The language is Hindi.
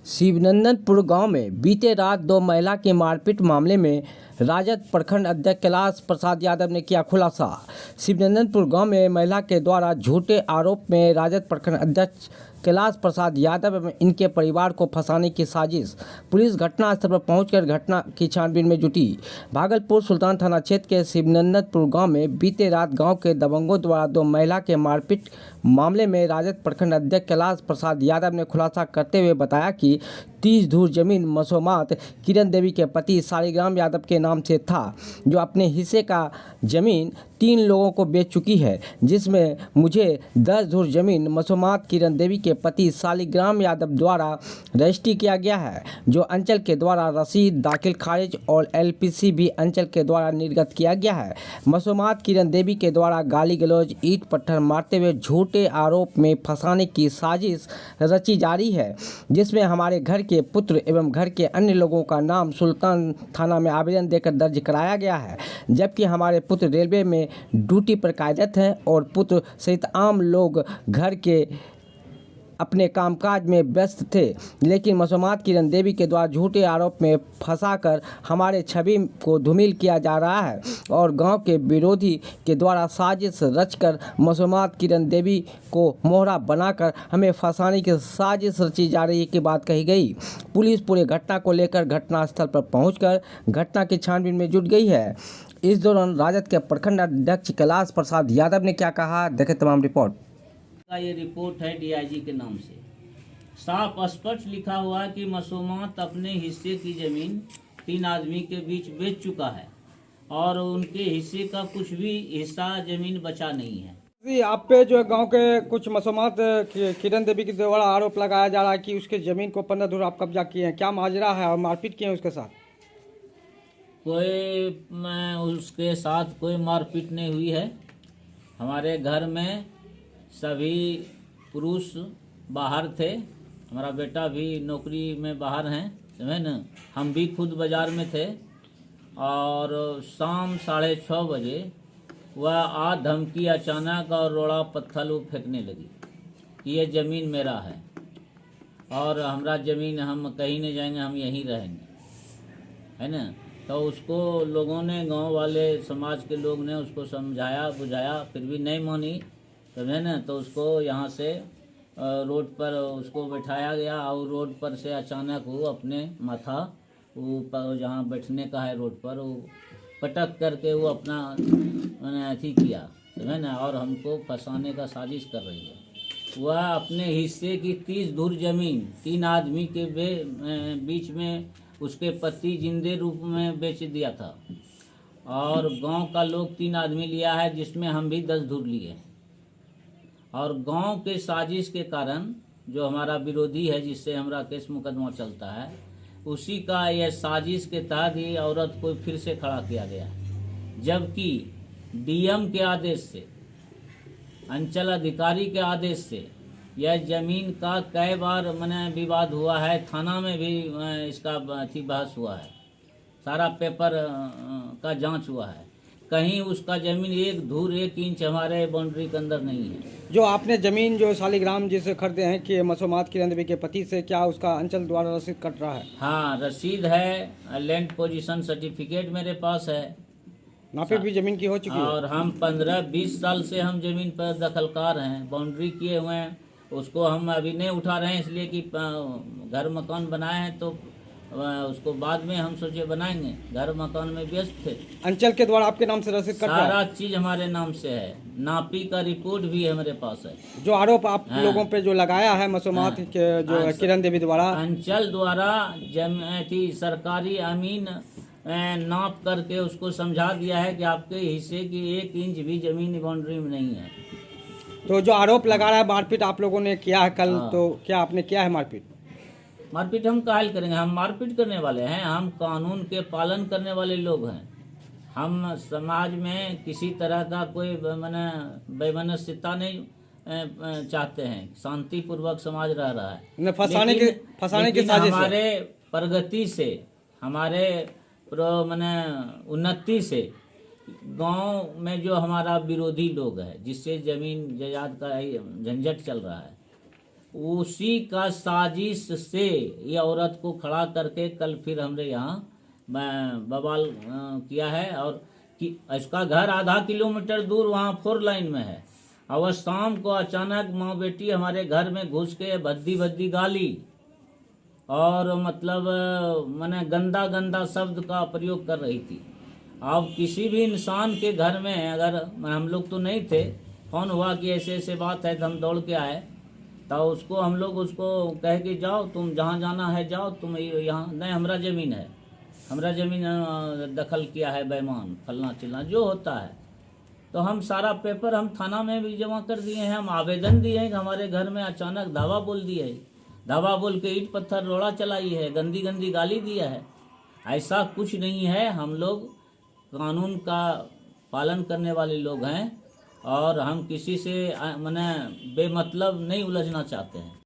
शिवनंदनपुर गांव में बीते रात दो महिला की मारपीट मामले में राजद प्रखंड अध्यक्ष कैलाश प्रसाद यादव ने किया खुलासा। शिवनंदनपुर गांव में महिला के द्वारा झूठे आरोप में राजद प्रखंड अध्यक्ष कैलाश प्रसाद यादव एवं इनके परिवार को फंसाने की साजिश। पुलिस घटनास्थल पर पहुंचकर घटना की छानबीन में जुटी। भागलपुर सुल्तान थाना क्षेत्र के शिवनंदनपुर गांव में बीते रात गांव के दबंगों द्वारा दो महिला के मारपीट मामले में राजद प्रखंड अध्यक्ष कैलाश प्रसाद यादव ने खुलासा करते हुए बताया कि 30 धूर जमीन मसोमात किरण देवी के पति शालिग्राम यादव के नाम से था, जो अपने हिस्से का जमीन 3 लोगों को बेच चुकी है, जिसमें मुझे 10 धूर जमीन मसोमात किरण देवी के पति शालिग्राम यादव द्वारा रजिस्ट्री किया गया है, जो अंचल के द्वारा रसीद दाखिल खारिज और एलपीसी भी अंचल के द्वारा निर्गत किया गया है। मसोमात किरण देवी के द्वारा गाली गलौज ईंट पत्थर मारते हुए झूठे आरोप में फंसाने की साजिश रची जा रही है, जिसमें हमारे घर के पुत्र एवं घर के अन्य लोगों का नाम सुल्तान थाना में आवेदन देकर दर्ज कराया गया है, जबकि हमारे पुत्र रेलवे में ड्यूटी पर कार्यरत हैं और पुत्र सहित आम लोग घर के अपने कामकाज में व्यस्त थे, लेकिन मसोमात किरण देवी के द्वारा झूठे आरोप में फंसाकर हमारे छवि को धूमिल किया जा रहा है और गांव के विरोधी के द्वारा साजिश रचकर मसोमात किरण देवी को मोहरा बनाकर हमें फंसाने की साजिश रची जा रही है की बात कही गई। पुलिस पूरे घटना को लेकर घटनास्थल पर पहुंचकर घटना की छानबीन में जुट गई है। इस दौरान राजद के प्रखंड अध्यक्ष कैलाश प्रसाद यादव ने क्या कहा, देखें तमाम रिपोर्ट। का ये रिपोर्ट है डीआईजी के नाम से। साफ स्पष्ट लिखा हुआ है कि मसोमात अपने हिस्से की जमीन 3 आदमी के बीच बेच चुका है और उनके हिस्से का कुछ भी हिस्सा जमीन बचा नहीं है। जी, आप पे जो गांव के कुछ मसोमात किरण देवी के द्वारा आरोप लगाया जा रहा है कि उसके जमीन को 15 धूर आप कब्जा किए हैं, क्या माजरा है और मारपीट किए हैं उसके साथ? उसके साथ कोई मारपीट नहीं हुई है। हमारे घर में सभी पुरुष बाहर थे, हमारा बेटा भी नौकरी में बाहर हैं, समझे न। हम भी खुद बाज़ार में थे और शाम 6:30 बजे वह आ धमकी अचानक और रोड़ा पत्थर वो फेंकने लगी कि ये ज़मीन मेरा है और हमारा ज़मीन, हम कहीं नहीं जाएंगे, हम यहीं रहेंगे, है ना। तो उसको लोगों ने, गांव वाले समाज के लोग ने उसको समझाया बुझाया, फिर भी नहीं मानी, समझे ना। तो उसको यहाँ से रोड पर उसको बैठाया गया और रोड पर से अचानक वो अपने माथा वो जहाँ बैठने का है रोड पर, वो पटक करके वो अपना अथी किया, समझे ना, और हमको फंसाने का साजिश कर रही है। वह अपने हिस्से की 30 धूर जमीन 3 आदमी के बीच में उसके पति जिंदे रूप में बेच दिया था और गांव का लोग 3 आदमी लिया है, जिसमें हम भी 10 धूर लिए और गांव के साजिश के कारण जो हमारा विरोधी है, जिससे हमारा केस मुकदमा चलता है, उसी का यह साजिश के तहत ये औरत को फिर से खड़ा किया गया है। जबकि डीएम के आदेश से, अंचल अधिकारी के आदेश से यह जमीन का कई बार विवाद हुआ है, थाना में भी इसका बहस हुआ है, सारा पेपर का जांच हुआ है, कहीं उसका जमीन 1 धूर 1 इंच हमारे बाउंड्री के अंदर नहीं है। जो आपने जमीन जो शालिग्राम जी से खरीदे हैं कि मसोमात किरण देवी के पति से, क्या उसका अंचल द्वारा रसीद कट रहा है? हाँ, रसीद है, लैंड पोजीशन सर्टिफिकेट मेरे पास है, नापे भी जमीन की हो चुकी है और हम 15-20 साल से हम जमीन पर दखलकार हैं, बाउंड्री किए हुए हैं। उसको हम अभी नहीं उठा रहे हैं, इसलिए कि घर मकान बनाए हैं, तो उसको बाद में हम सोचे बनाएंगे, घर मकान में व्यस्त थे। अंचल के द्वारा आपके नाम से रसीद कट रहा है? सारा चीज हमारे नाम से है, नापी का रिपोर्ट भी है मेरे पास है। जो आरोप आप लोगों पे जो लगाया है मसोमात के जो किरण देवी द्वारा, अंचल द्वारा सरकारी अमीन नाप करके उसको समझा दिया है कि आपके हिस्से की 1 इंच भी जमीन बाउंड्री में नहीं है। तो जो आरोप लगा रहा है मारपीट आप लोगों ने किया है कल, तो क्या आपने किया है मारपीट? मारपीट हम काहे करेंगे, हम मारपीट करने वाले हैं? हम कानून के पालन करने वाले लोग हैं। हम समाज में किसी तरह का कोई वैमनस्यता नहीं चाहते हैं, शांतिपूर्वक समाज रह रहा है। फंसाने की साजिश हमारे प्रगति से, हमारे उन्नति से गांव में जो हमारा विरोधी लोग है, जिससे जमीन जायदाद का झंझट चल रहा है, उसी का साजिश से ये औरत को खड़ा करके कल फिर हमने यहाँ बवाल किया है। और कि इसका घर आधा किलोमीटर दूर वहाँ 4 लाइन में है, और शाम को अचानक माँ बेटी हमारे घर में घुस के भद्दी भद्दी गाली और मतलब मैंने गंदा गंदा शब्द का प्रयोग कर रही थी। अब किसी भी इंसान के घर में अगर हम लोग तो नहीं थे, फोन हुआ कि ऐसे ऐसे बात है तो हम दौड़ के आए, तो उसको हम लोग उसको कह के जाओ तुम जहाँ जाना है जाओ, तुम यहाँ नहीं, हमारा ज़मीन है, हमारा ज़मीन दखल किया है बेईमान फलना चिलना जो होता है। तो हम सारा पेपर हम थाना में भी जमा कर दिए हैं, हम आवेदन दिए हैं कि हमारे घर में अचानक धावा बोल दिया है, धावा बोल के ईंट पत्थर रोड़ा चलाई है, गंदी गंदी गाली दिया है। ऐसा कुछ नहीं है, हम लोग कानून का पालन करने वाले लोग हैं और हम किसी से माने बेमतलब नहीं उलझना चाहते हैं।